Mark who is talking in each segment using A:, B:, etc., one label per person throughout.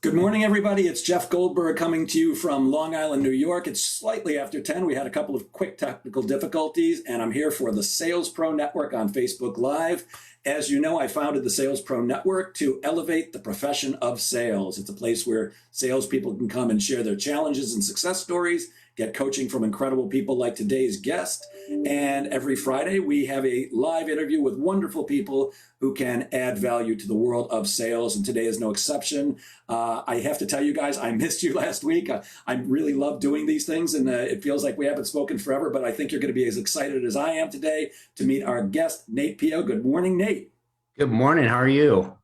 A: Good morning, everybody. It's Jeff Goldberg coming to you from Long Island, New York. It's slightly after 10. We had a couple of quick technical difficulties, and I'm here for the Sales Pro Network on Facebook Live. As you know, I founded the Sales Pro Network to elevate the profession of sales. It's a place where salespeople can come and share their challenges and success stories, get coaching from incredible people like today's guest. And every Friday, we have a live interview with wonderful people who can add value to the world of sales. And today is no exception. I have to tell you guys, I missed you last week. I really love doing these things, and it feels like we haven't spoken forever, but I think you're going to be as excited as I am today to meet our guest, Nate Pio. Good morning, Nate.
B: Good morning. How are you?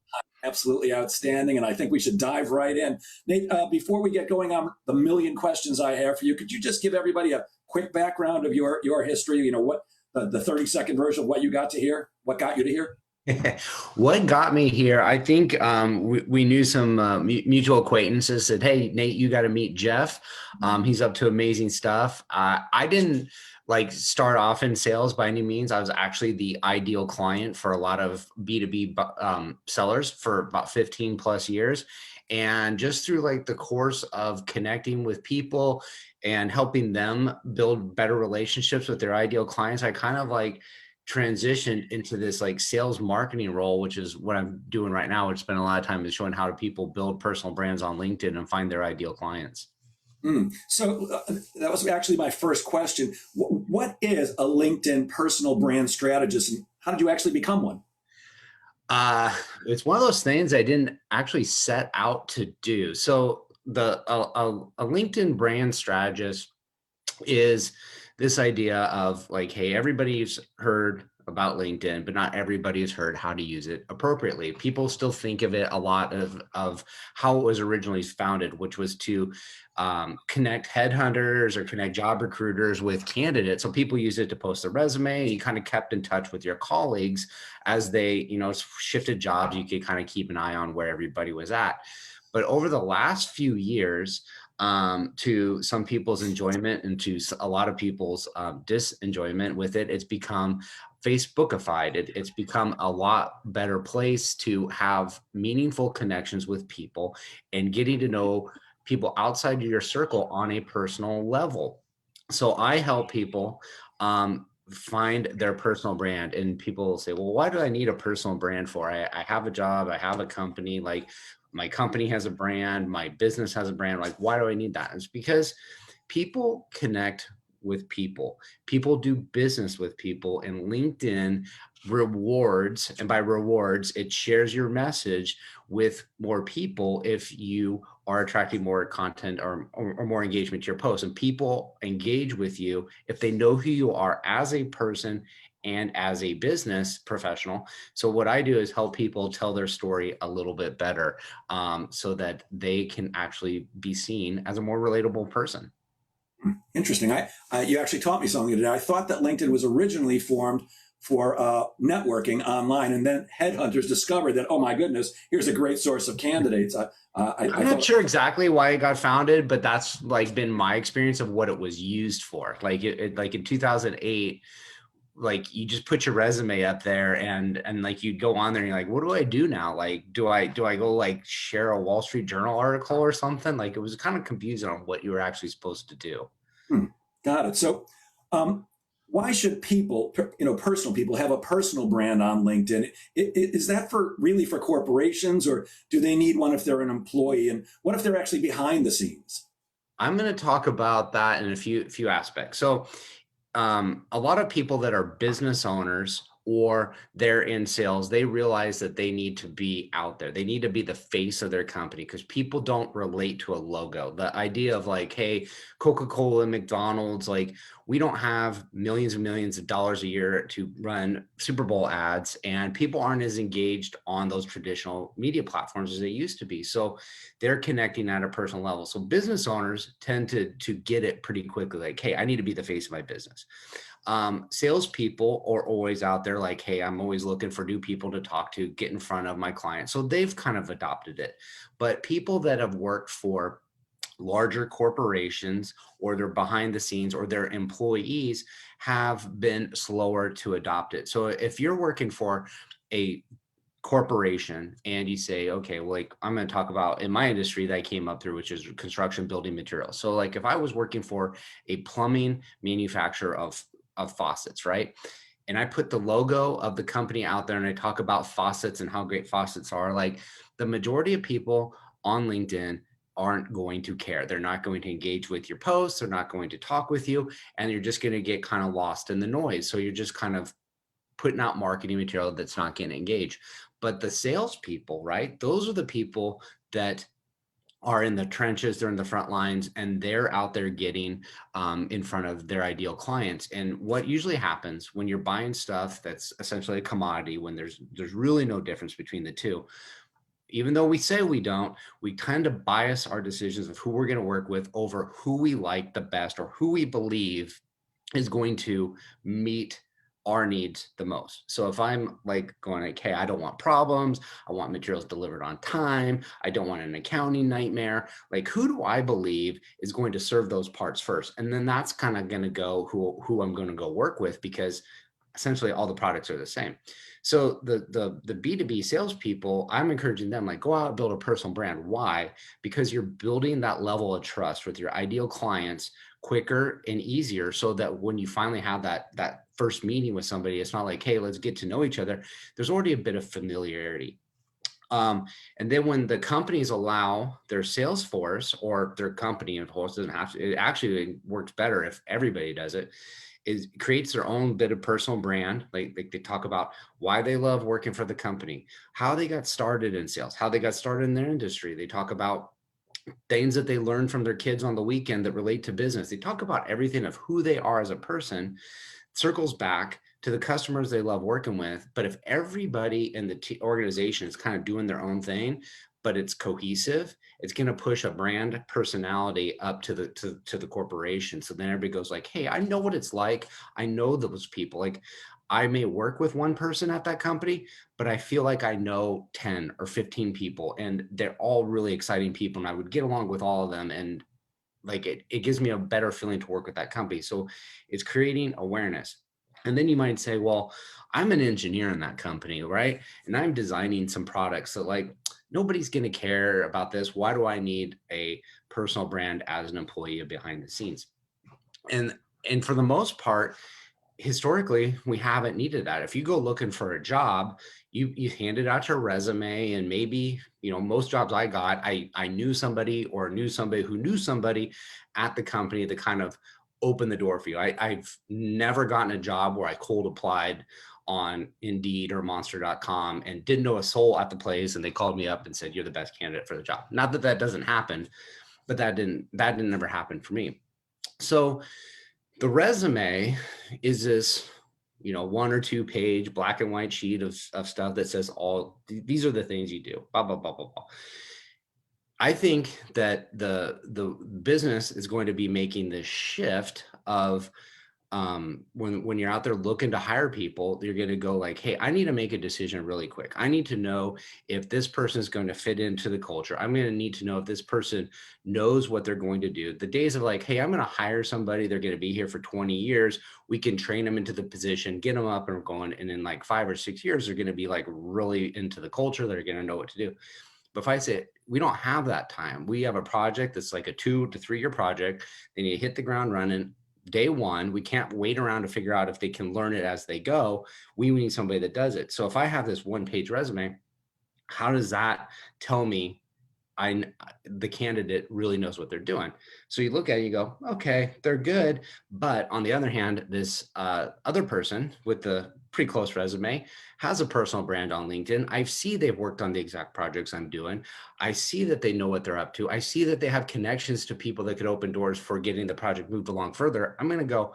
A: Absolutely outstanding, and I think we should dive right in. Nate, before we get going on the million questions I have for you, could you just give everybody a quick background of your history? You know, what the 30-second version of what you got to hear, what got you to here?
B: What got me here? I think we knew some mutual acquaintances said, "Hey, Nate, you got to meet Jeff. He's up to amazing stuff." I didn't like start off in sales by any means. I was actually the ideal client for a lot of B2B sellers for about 15 plus years. And just through like the course of connecting with people and helping them build better relationships with their ideal clients, I kind of like transitioned into this like sales marketing role, which is what I'm doing right now, which spend a lot of time is showing how do people build personal brands on LinkedIn and find their ideal clients.
A: So that was actually my first question. What is a LinkedIn personal brand strategist, and how did you actually become one?
B: Uh, it's one of those things I didn't actually set out to do. So a LinkedIn brand strategist is this idea of like, hey, everybody's heard about LinkedIn, but not everybody has heard how to use it appropriately. People still think of it a lot of how it was originally founded, which was to connect headhunters or connect job recruiters with candidates. So people use it to post their resume, and you kind of kept in touch with your colleagues as they, shifted jobs. You could kind of keep an eye on where everybody was at. But over the last few years, to some people's enjoyment and to a lot of people's disenjoyment with it, it's become Facebookified. It's become a lot better place to have meaningful connections with people and getting to know people outside of your circle on a personal level. So I help people find their personal brand, and people say, well, why do I need a personal brand for? I have a job, I have a company, like my company has a brand, my business has a brand. Like, why do I need that? It's because people connect with people. People do business with people, and LinkedIn rewards, and by rewards, it shares your message with more people if you are attracting more content or more engagement to your posts. And people engage with you if they know who you are as a person and as a business professional. So what I do is help people tell their story a little bit better, so that they can actually be seen as a more relatable person.
A: Interesting. You actually taught me something today. I thought that LinkedIn was originally formed for networking online, and then headhunters discovered that, oh my goodness, here's a great source of candidates.
B: I'm
A: I
B: not
A: thought,
B: sure exactly why it got founded, but that's like been my experience of what it was used for. Like like in 2008, like you just put your resume up there, and like you'd go on there and you're like, what do I do now? Like, do I go like share a Wall Street Journal article or something? Like it was kind of confusing on what you were actually supposed to do.
A: hmm, got it. So, um, why should people, personal people, have a personal brand on LinkedIn? Is that for really for corporations, or do they need one if they're an employee? And what if they're actually behind the scenes?
B: I'm going to talk about that in a few aspects. So a lot of people that are business owners or they're in sales, they realize that they need to be out there. They need to be the face of their company because people don't relate to a logo. The idea of like, hey, Coca-Cola, McDonald's, like we don't have millions and millions of dollars a year to run Super Bowl ads, and people aren't as engaged on those traditional media platforms as they used to be. So they're connecting at a personal level. So business owners tend to get it pretty quickly. Like, hey, I need to be the face of my business. Salespeople are always out there like, hey, I'm always looking for new people to talk to, get in front of my clients. So they've kind of adopted it. But people that have worked for larger corporations or they're behind the scenes or their employees have been slower to adopt it. So if you're working for a corporation and you say, okay, well, like I'm going to talk about in my industry that I came up through, which is construction building materials. So like if I was working for a plumbing manufacturer of faucets, right? And I put the logo of the company out there and I talk about faucets and how great faucets are, like the majority of people on LinkedIn aren't going to care. They're not going to engage with your posts. They're not going to talk with you. And you're just going to get kind of lost in the noise. So you're just kind of putting out marketing material that's not getting engaged. But the salespeople, right? Those are the people that are in the trenches, they're in the front lines, and they're out there getting in front of their ideal clients. And what usually happens when you're buying stuff that's essentially a commodity, when there's really no difference between the two, even though we say we don't, we kind of bias our decisions of who we're going to work with over who we like the best or who we believe is going to meet our needs the most. So if I'm like going like, hey, I don't want problems. I want materials delivered on time. I don't want an accounting nightmare. Like, who do I believe is going to serve those parts first? And then that's kind of going to go who I'm going to go work with, because essentially all the products are the same. So the B2B salespeople, I'm encouraging them, like, go out and build a personal brand. Why? Because you're building that level of trust with your ideal clients quicker and easier, so that when you finally have that first meeting with somebody, it's not like, hey, let's get to know each other. There's already a bit of familiarity. And then when the companies allow their sales force, or their company, of course, doesn't have to, it actually works better if everybody does it, is creates their own bit of personal brand. Like they talk about why they love working for the company, how they got started in sales, how they got started in their industry. They talk about things that they learned from their kids on the weekend that relate to business. They talk about everything of who they are as a person, circles back to the customers they love working with. But if everybody in the organization is kind of doing their own thing, but it's cohesive, it's going to push a brand personality up to the corporation. So then everybody goes like, hey, I know what it's like. I know those people. Like, I may work with one person at that company, but I feel like I know 10 or 15 people, and they're all really exciting people, and I would get along with all of them. And like it gives me a better feeling to work with that company. So it's creating awareness. And then you might say, well, I'm an engineer in that company, right? And I'm designing some products that, like, nobody's going to care about this. Why do I need a personal brand as an employee behind the scenes? And for the most part, historically, we haven't needed that. If you go looking for a job, you handed out your resume, and maybe, most jobs I got, I knew somebody, or knew somebody who knew somebody at the company that kind of opened the door for you. I've never gotten a job where I cold applied on Indeed or Monster.com and didn't know a soul at the place, and they called me up and said, you're the best candidate for the job. Not that that doesn't happen, but that didn't ever happen for me. So the resume is this, 1 or 2 page black and white sheet of stuff that says these are the things you do, blah, blah, blah, blah, blah. I think that the business is going to be making this shift of when you're out there looking to hire people, you're going to go like, hey, I need to make a decision really quick. I need to know if this person is going to fit into the culture. I'm going to need to know if this person knows what they're going to do. The days of like, hey, I'm going to hire somebody, they're going to be here for 20 years. We can train them into the position, get them up and going. And in like 5 or 6 years, they're going to be like really into the culture. They're going to know what to do. But if I say, we don't have that time, we have a project that's like a 2 to 3 year project, then you hit the ground running day one. We can't wait around to figure out if they can learn it as they go. We need somebody that does it. So if I have this 1 page resume, how does that tell me the candidate really knows what they're doing? So you look at it, you go, okay, they're good. But on the other hand, this other person with the pretty close resume has a personal brand on LinkedIn. I see they've worked on the exact projects I'm doing. I see that they know what they're up to. I see that they have connections to people that could open doors for getting the project moved along further. I'm going to go,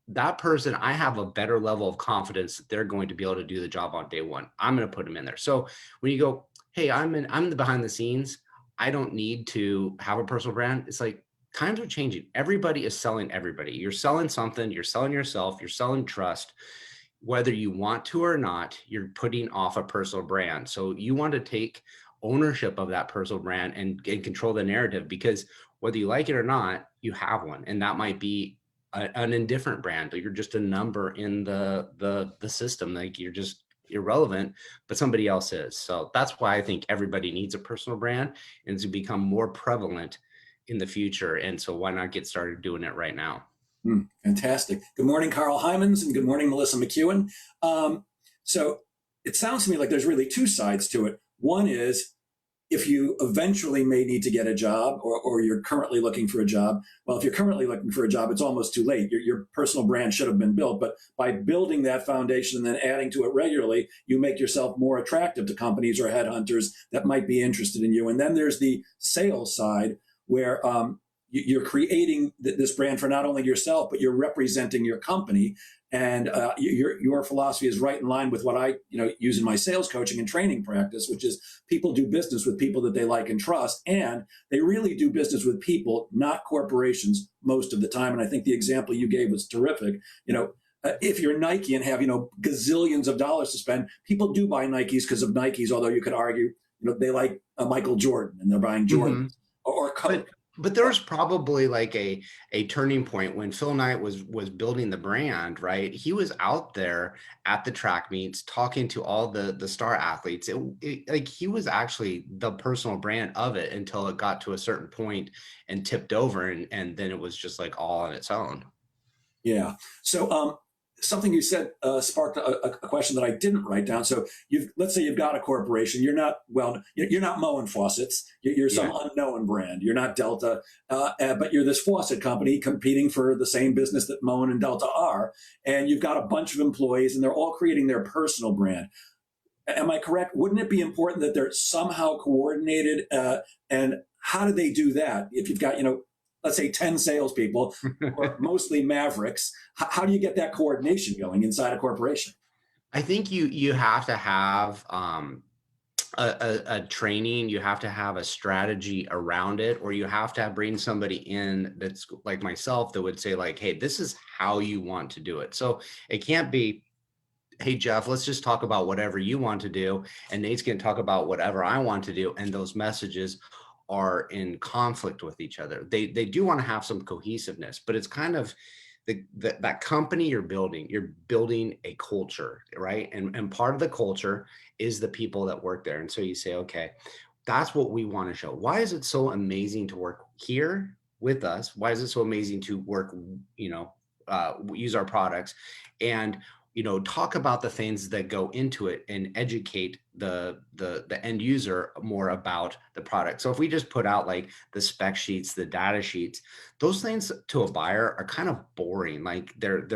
B: that person, I have a better level of confidence that they're going to be able to do the job on day one. I'm going to put them in there. So when you go, hey, I'm the behind the scenes, I don't need to have a personal brand. It's like, times are changing. Everybody is selling everybody. You're selling something, you're selling yourself, you're selling trust. Whether you want to or not, you're putting off a personal brand. So you want to take ownership of that personal brand and control the narrative, because whether you like it or not, you have one. And that might be an indifferent brand, or you're just a number in the system. Like, you're just irrelevant, but somebody else is. So that's why I think everybody needs a personal brand, and to become more prevalent in the future. And so why not get started doing it right now?
A: Fantastic. Good morning, Carl Hymans, and good morning, Melissa McEwen. So it sounds to me like there's really two sides to it. One is if you eventually may need to get a job, or you're currently looking for a job. Well, if you're currently looking for a job, it's almost too late. Your personal brand should have been built. But by building that foundation and then adding to it regularly, you make yourself more attractive to companies or headhunters that might be interested in you. And then there's the sales side where you're creating this brand for not only yourself, but you're representing your company. And your philosophy is right in line with what I use in my sales coaching and training practice, which is people do business with people that they like and trust, and they really do business with people, not corporations, most of the time. And I think the example you gave was terrific. If you're Nike and have gazillions of dollars to spend, people do buy Nikes because of Nikes. Although you could argue they like Michael Jordan and they're buying Jordan or Coke.
B: But there was probably like a turning point when Phil Knight was building the brand, right? He was out there at the track meets talking to all the star athletes. Like he was actually the personal brand of it until it got to a certain point and tipped over, and then it was just like all on its own.
A: Yeah. So something you said sparked a question that I didn't write down. So let's say you've got a corporation. You're not Moen Faucets. You're some unknown brand. You're not Delta, but you're this faucet company competing for the same business that Moen and Delta are. And you've got a bunch of employees, and they're all creating their personal brand. Am I correct? Wouldn't it be important that they're somehow coordinated? And how do they do that? If you've got let's say 10 salespeople, or mostly mavericks, how do you get that coordination going inside a corporation?
B: I think you have to have a training, you have to have a strategy around it, or you have to bring somebody in that's like myself that would say like, hey, this is how you want to do it. So it can't be, hey, Jeff, let's just talk about whatever you want to do, and Nate's going to talk about whatever I want to do, and those messages are in conflict with each other. They do want to have some cohesiveness, but it's kind of that company you're building a culture, right? And part of the culture is the people that work there. And so you say, okay, that's what we want to show. Why is it so amazing to work here with us? Why is it so amazing to work, use our products? And talk about the things that go into it and educate the end user more about the product. So if we just put out like the spec sheets, the data sheets, those things to a buyer are kind of boring. Like they're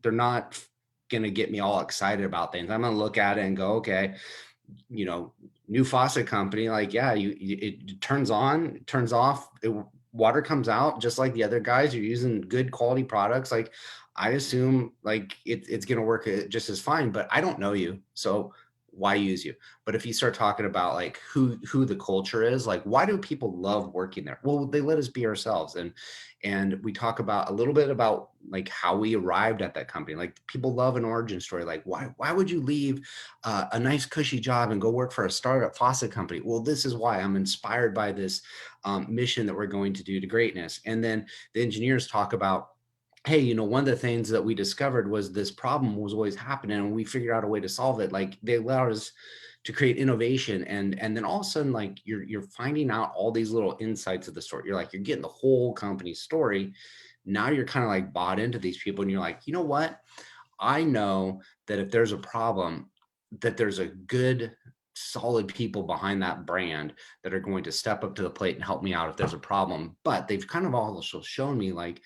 B: not going to get me all excited about things. I'm going to look at it and go, okay, new faucet company, like, yeah, it turns on, turns off, water comes out just like the other guys. You're using good quality products. Like, I assume like it's going to work just as fine, but I don't know you. So why use you? But if you start talking about like who the culture is, like, why do people love working there? Well, they let us be ourselves. And we talk about a little bit about like how we arrived at that company. Like people love an origin story. Like why would you leave a nice cushy job and go work for a startup faucet company? Well, this is why. I'm inspired by this mission that we're going to do to greatness. And then the engineers talk about, hey, one of the things that we discovered was this problem was always happening, and we figured out a way to solve it. Like they allowed us to create innovation, and then all of a sudden, like you're finding out all these little insights of the story. You're getting the whole company's story. Now you're kind of like bought into these people, and you're like, you know what? I know that if there's a problem, that there's a good solid people behind that brand that are going to step up to the plate and help me out if there's a problem. But they've kind of also shown me like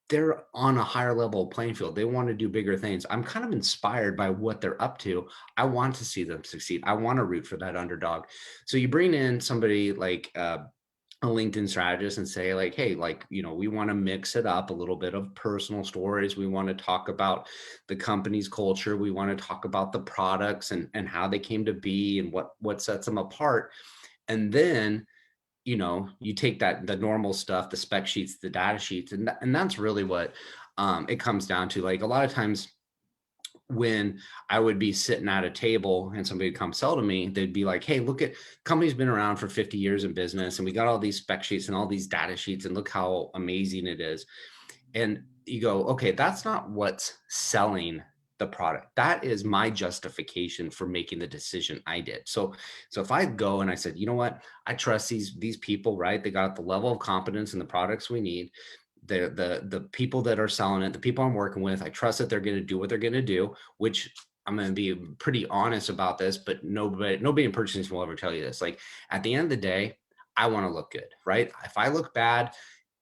B: they're on a higher level playing field. They want to do bigger things. I'm kind of inspired by what they're up to. I want to see them succeed. I want to root for that underdog. So you bring in somebody like a LinkedIn strategist and say like, hey, like, we want to mix it up a little bit of personal stories. We want to talk about the company's culture. We want to talk about the products and how they came to be and what sets them apart. And then you take the normal stuff, the spec sheets, the data sheets, and that's really what it comes down to. Like a lot of times when I would be sitting at a table and somebody would come sell to me, they'd be like, hey, look, at company's been around for 50 years in business, and we got all these spec sheets and all these data sheets, and look how amazing it is. And you go, okay, that's not what's selling the product. That is my justification for making the decision I did. So if I go and I said, you know what, I trust these people, right? They got the level of competence in the products we need. The people that are selling it, the people I'm working with, I trust that they're going to do what they're going to do, which I'm going to be pretty honest about this, but nobody in purchasing will ever tell you this. Like at the end of the day, I want to look good, right? If I look bad,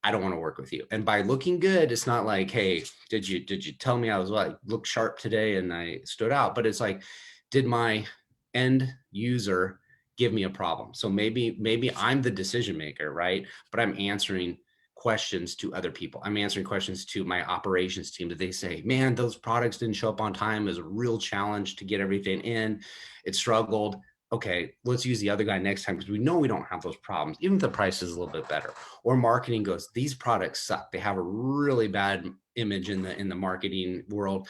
B: I don't want to work with you. And by looking good, it's not like, hey, did you tell me I was like look sharp today and I stood out? But it's like, did my end user give me a problem? So maybe I'm the decision maker, right? But I'm answering questions to other people. I'm answering questions to my operations team that they say, man, those products didn't show up on time. It was a real challenge to get everything in. It struggled. Okay, let's use the other guy next time because we know we don't have those problems, even if the price is a little bit better. Or marketing goes, these products suck. They have a really bad image in the marketing world.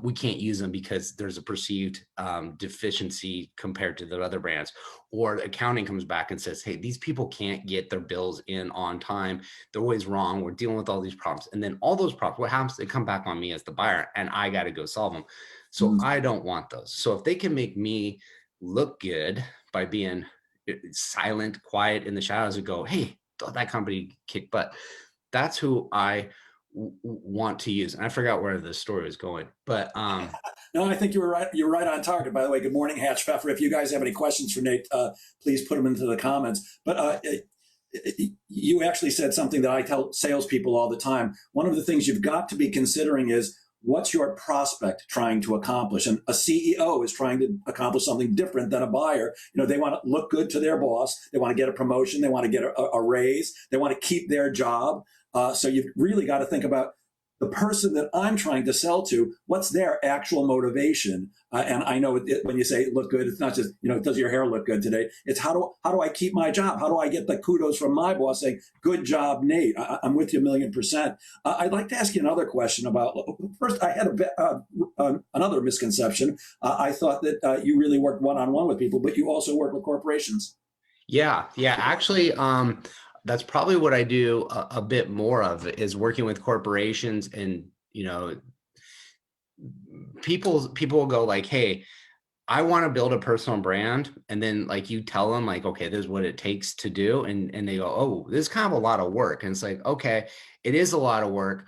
B: We can't use them because there's a perceived deficiency compared to the other brands. Or accounting comes back and says, hey, these people can't get their bills in on time. They're always wrong. We're dealing with all these problems. And then all those problems, what happens? They come back on me as the buyer and I got to go solve them. So I don't want those. So if they can make me look good by being silent, quiet in the shadows and go, hey, that company kicked butt. That's who I want to use. And I forgot where the story was going, but
A: no, I think you were right. You're right on target. By the way, good morning, Hatch Pfeffer. If you guys have any questions for Nate, please put them into the comments. But you actually said something that I tell salespeople all the time. One of the things you've got to be considering is what's your prospect trying to accomplish? And a CEO is trying to accomplish something different than a buyer. You know, they want to look good to their boss. They want to get a promotion. They want to get a raise. They want to keep their job. So you've really got to think about the person that I'm trying to sell to, what's their actual motivation? And I know when you say look good, it's not just, does your hair look good today? It's how do I keep my job? How do I get the kudos from my boss saying, good job, Nate? I'm with you 1,000,000%. I'd like to ask you another question about, first, I had another misconception. I thought that you really worked one-on-one with people, but you also work with corporations.
B: Yeah. Actually, that's probably what I do a bit more of is working with corporations. And, people will go like, hey, I want to build a personal brand. And then like you tell them like, okay, this is what it takes to do. And they go, oh, this is kind of a lot of work. And it's like, okay, it is a lot of work.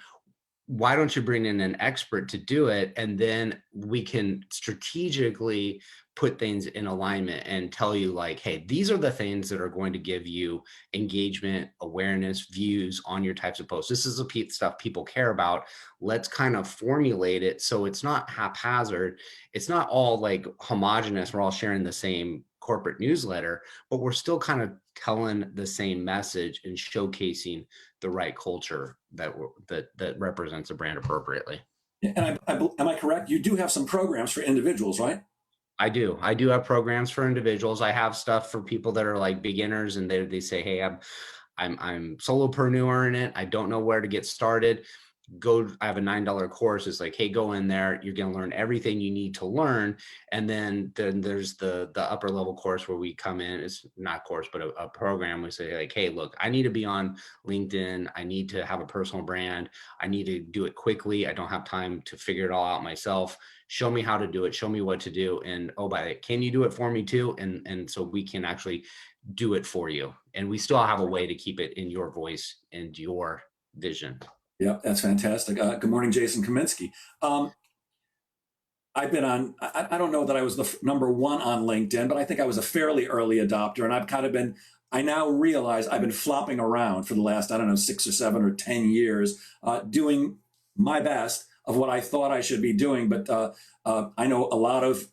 B: Why don't you bring in an expert to do it? And then we can strategically put things in alignment and tell you like, hey, these are the things that are going to give you engagement, awareness, views on your types of posts. This is the stuff people care about. Let's kind of formulate it so it's not haphazard. It's not all like homogenous. We're all sharing the same corporate newsletter, but we're still kind of telling the same message and showcasing the right culture that represents a brand appropriately.
A: And am I correct? You do have some programs for individuals, right?
B: I do have programs for individuals. I have stuff for people that are like beginners and they say, hey, I'm solopreneur in it. I don't know where to get started. I have a $9 course. It's like, hey, go in there. You're going to learn everything you need to learn. And then there's the upper level course where we come in. It's not course, but a program. We say like, hey, look, I need to be on LinkedIn. I need to have a personal brand. I need to do it quickly. I don't have time to figure it all out myself. Show me how to do it. Show me what to do. And oh, by the way, can you do it for me too? And so we can actually do it for you. And we still have a way to keep it in your voice and your vision.
A: Yeah, that's fantastic. Good morning, Jason Kaminsky. I've been on, I don't know that I was the number one on LinkedIn, but I think I was a fairly early adopter. And I've kind of been, I now realize I've been flopping around for the last, 6 or 7 or 10 years, doing my best of what I thought I should be doing. But I know a lot of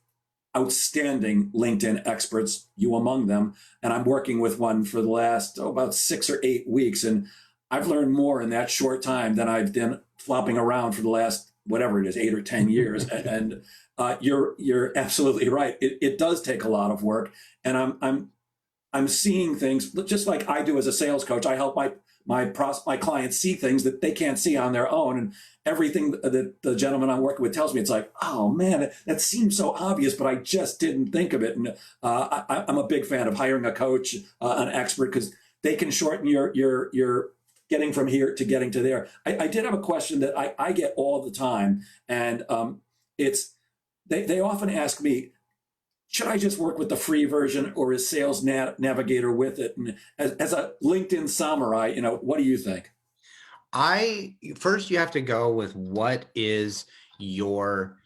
A: outstanding LinkedIn experts, you among them, and I'm working with one for the last, about 6 or 8 weeks. And I've learned more in that short time than I've been flopping around for the last, whatever it is, 8 or 10 years. And you're absolutely right. It does take a lot of work. And I'm seeing things just like I do as a sales coach. I help my clients see things that they can't see on their own. And everything that the gentleman I'm working with tells me, it's like, oh man, that seems so obvious, but I just didn't think of it. And I'm a big fan of hiring a coach, an expert, because they can shorten your getting from here to getting to there. I did have a question that I get all the time. And it's they often ask me, should I just work with the free version, or is Sales Navigator with it? And as a LinkedIn samurai, what do you think?
B: First you have to go with what is your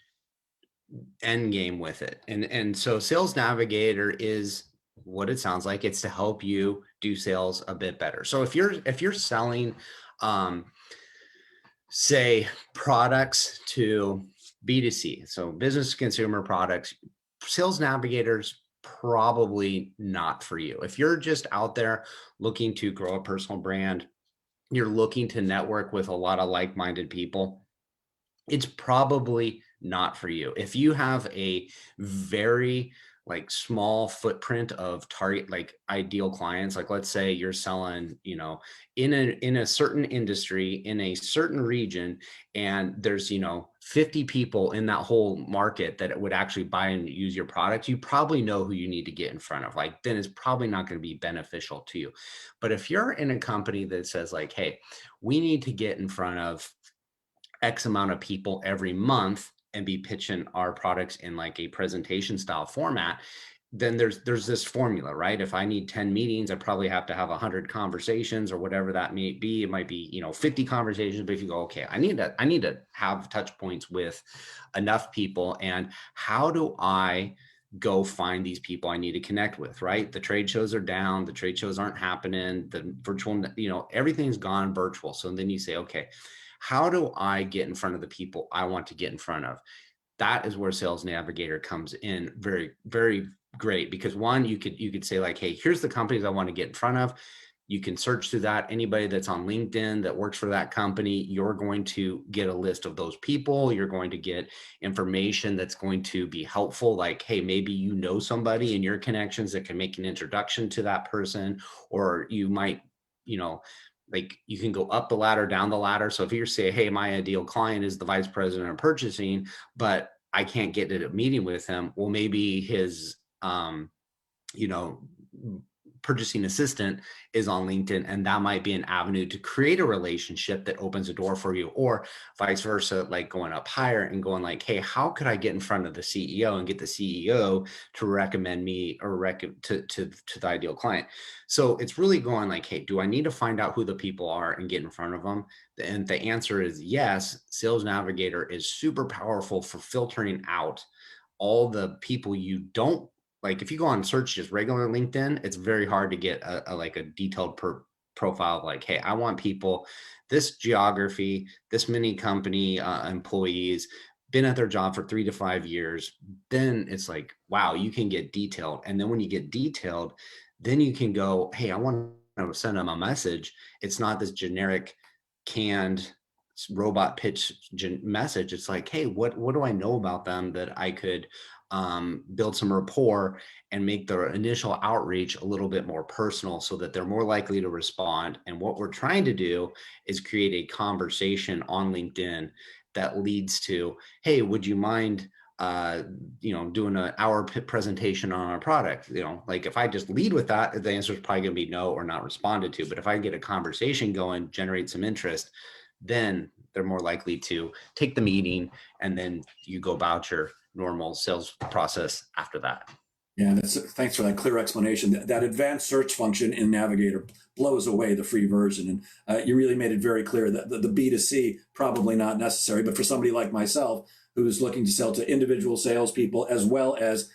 B: end game with it. And so Sales Navigator is what it sounds like. It's to help you do sales a bit better. So if you're selling say products to B2C, so business to consumer products, Sales Navigator's probably not for you. If you're just out there looking to grow a personal brand, you're looking to network with a lot of like-minded people, it's probably not for you. If you have a very like small footprint of target, like ideal clients, like let's say you're selling, in a certain industry, in a certain region, and there's, 50 people in that whole market that would actually buy and use your product, you probably know who you need to get in front of. Like, then it's probably not going to be beneficial to you. But if you're in a company that says like, hey, we need to get in front of X amount of people every month and be pitching our products in like a presentation style format, then there's this formula, right? If I need 10 meetings, I probably have to have 100 conversations or whatever that may be. It might be, 50 conversations, but if you go, okay, I need to have touch points with enough people, and how do I go find these people I need to connect with, right? The trade shows are down, the trade shows aren't happening, the virtual, everything's gone virtual. So then you say, okay, how do I get in front of the people I want to get in front of? That is where Sales Navigator comes in very, very great, because one, you could say like, hey, here's the companies I want to get in front of. You can search through that. Anybody that's on LinkedIn that works for that company, you're going to get a list of those people. You're going to get information that's going to be helpful. Like, hey, maybe you know somebody in your connections that can make an introduction to that person, or you might, like you can go up the ladder, down the ladder. So if you say, hey, my ideal client is the vice president of purchasing, but I can't get a meeting with him. Well, maybe his, you know, purchasing assistant is on LinkedIn, and that might be an avenue to create a relationship that opens a door for you, or vice versa, like going up higher and going like, hey, how could I get in front of the CEO and get the CEO to recommend me or to the ideal client? So it's really going like, hey, do I need to find out who the people are and get in front of them? And the answer is yes. Sales Navigator is super powerful for filtering out all the people you don't like. If you go on search just regular LinkedIn, it's very hard to get a detailed profile of like, hey, I want people, this geography, this many company employees, been at their job for 3 to 5 years. Then it's like, wow, you can get detailed. And then when you get detailed, then you can go, hey, I want to send them a message. It's not this generic canned robot pitch message. It's like, hey, what do I know about them that I could build some rapport and make the initial outreach a little bit more personal, so that they're more likely to respond. And what we're trying to do is create a conversation on LinkedIn that leads to, hey, would you mind doing an hour presentation on our product? Like if I just lead with that, the answer is probably going to be no or not responded to. But if I get a conversation going, generate some interest, then they're more likely to take the meeting, and then you go about your normal sales process after that.
A: Yeah, thanks for that clear explanation. That advanced search function in Navigator blows away the free version. And you really made it very clear that the B2C probably not necessary, but for somebody like myself who's looking to sell to individual salespeople as well as,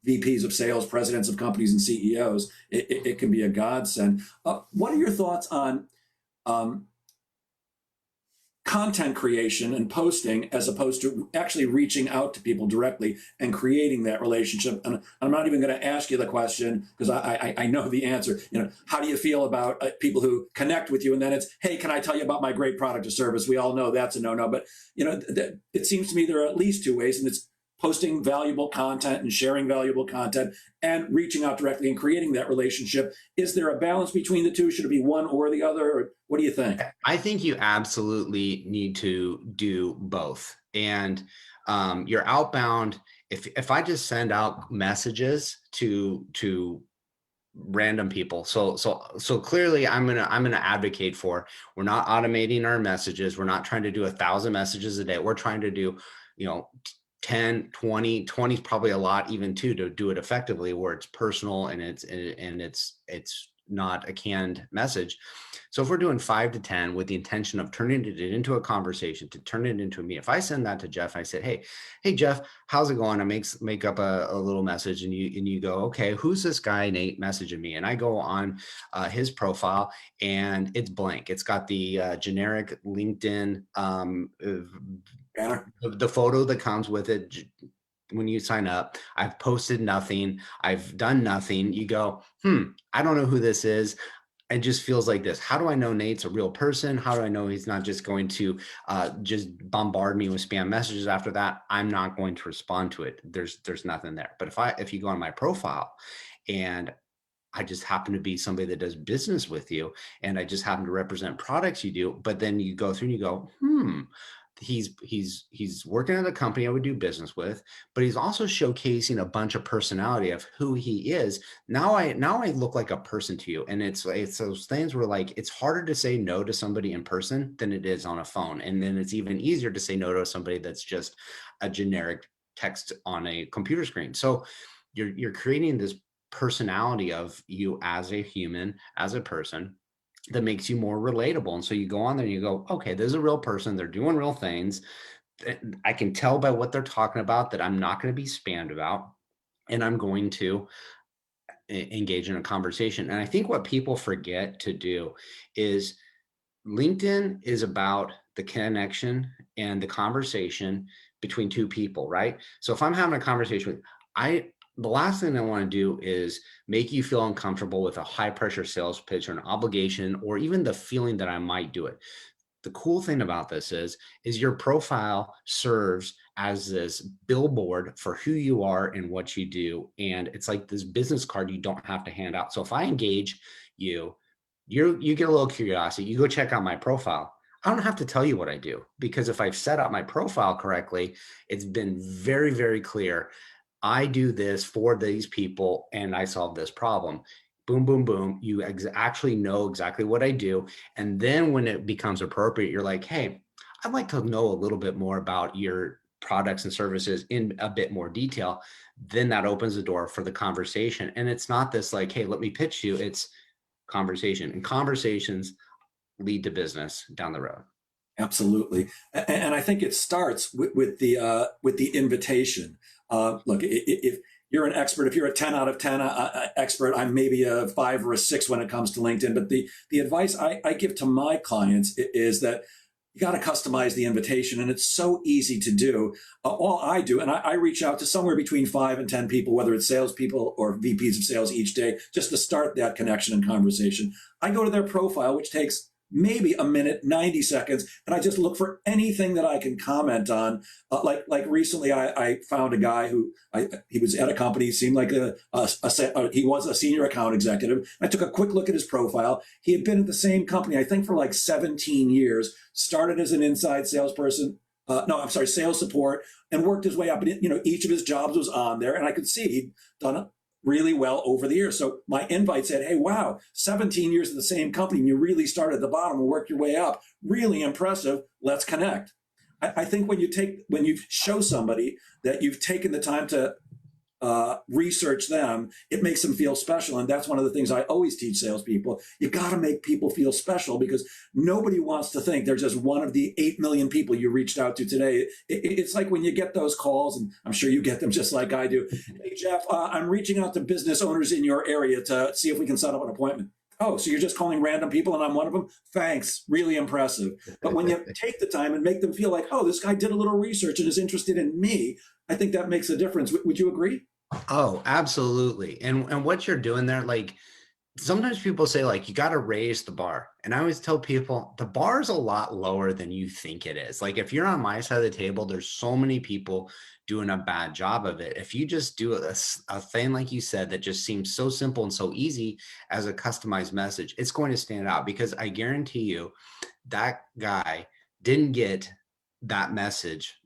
A: VPs of sales, presidents of companies, and CEOs, it can be a godsend. What are your thoughts on content creation and posting, as opposed to actually reaching out to people directly and creating that relationship? And I'm not even going to ask you the question, because I know the answer. How do you feel about people who connect with you and then it's, hey, can I tell you about my great product or service? We all know that's a no-no. But it seems to me there are at least two ways, and it's posting valuable content and sharing valuable content and reaching out directly and creating that relationship. Is there a balance between the two? Should it be one or the other? Or what do you think?
B: I think you absolutely need to do both. And your outbound, if I just send out messages to random people, so clearly I'm gonna advocate for, we're not automating our messages. We're not trying to do 1,000 messages a day. We're trying to do 10, 20, 20 is probably a lot even too, to do it effectively, where it's personal and it's not a canned message. So if we're doing 5 to 10 with the intention of turning it into a conversation, to turn it into me, if I send that to Jeff, I said, hey Jeff, how's it going? I make up a little message, and you go, okay, who's this guy Nate messaging me? And I go on his profile, and it's blank. It's got the generic LinkedIn
A: Banner.
B: the photo that comes with it when you sign up. I've posted nothing. I've done nothing. You go, I don't know who this is. It just feels like this. How do I know Nate's a real person? How do I know he's not just going to just bombard me with spam messages after that? I'm not going to respond to it. There's nothing there. But if you go on my profile, and I just happen to be somebody that does business with you, and I just happen to represent products you do, but then you go through and you go, he's working at a company I would do business with, but he's also showcasing a bunch of personality of who he is. Now I look like a person to you. And it's those things where, like, it's harder to say no to somebody in person than it is on a phone. And then it's even easier to say no to somebody that's just a generic text on a computer screen. So you're creating this personality of you as a human, as a person, that makes you more relatable. And so you go on there and you go, okay, there's a real person. They're doing real things. I can tell by what they're talking about that I'm not going to be spammed about, and I'm going to engage in a conversation. And I think what people forget to do is LinkedIn is about the connection and the conversation between two people, right? So if I'm having a conversation with, the last thing I want to do is make you feel uncomfortable with a high pressure sales pitch or an obligation, or even the feeling that I might do it. The cool thing about this is your profile serves as this billboard for who you are and what you do. And it's like this business card you don't have to hand out. So if I engage you, you get a little curiosity, you go check out my profile. I don't have to tell you what I do, because if I've set up my profile correctly, it's been very, very clear. I do this for these people and I solve this problem. Boom, boom, boom. You actually know exactly what I do. And then when it becomes appropriate, you're like, hey, I'd like to know a little bit more about your products and services in a bit more detail. Then that opens the door for the conversation. And it's not this like, hey, let me pitch you. It's conversation, and conversations lead to business down the road.
A: Absolutely, and I think it starts with the invitation. Look, if you're an expert, if you're a 10 out of 10 expert, I'm maybe a 5 or a 6 when it comes to LinkedIn. But the advice I give to my clients is that you got to customize the invitation, and it's so easy to do. All I do, and I reach out to somewhere between 5 and 10 people, whether it's salespeople or VPs of sales each day, just to start that connection and conversation. I go to their profile, which takes maybe a minute, 90 seconds, and I just look for anything that I can comment on. Like recently, I found a guy who he was at a company. He seemed like he was a senior account executive. I took a quick look at his profile. He had been at the same company, I think, for like 17 years. Started as an inside salesperson. Sales support, and worked his way up. And each of his jobs was on there, and I could see he'd done really well over the years. So my invite said, hey, wow, 17 years at the same company, and you really started at the bottom and worked your way up. Really impressive. Let's connect. I think when you show somebody that you've taken the time to research them, it makes them feel special. And that's one of the things I always teach salespeople. You got to make people feel special, because nobody wants to think they're just one of the 8 million people you reached out to today. It's like when you get those calls, and I'm sure you get them just like I do. Hey, Jeff, I'm reaching out to business owners in your area to see if we can set up an appointment. Oh, so you're just calling random people and I'm one of them? Thanks. Really impressive. But when you take the time and make them feel like, oh, this guy did a little research and is interested in me, I think that makes a difference. Would you agree?
B: Oh, absolutely. And what you're doing there, like, sometimes people say, like, you got to raise the bar. And I always tell people the bar is a lot lower than you think it is. Like, if you're on my side of the table, there's so many people doing a bad job of it. If you just do a thing, like you said, that just seems so simple and so easy as a customized message, it's going to stand out, because I guarantee you that guy didn't get that message.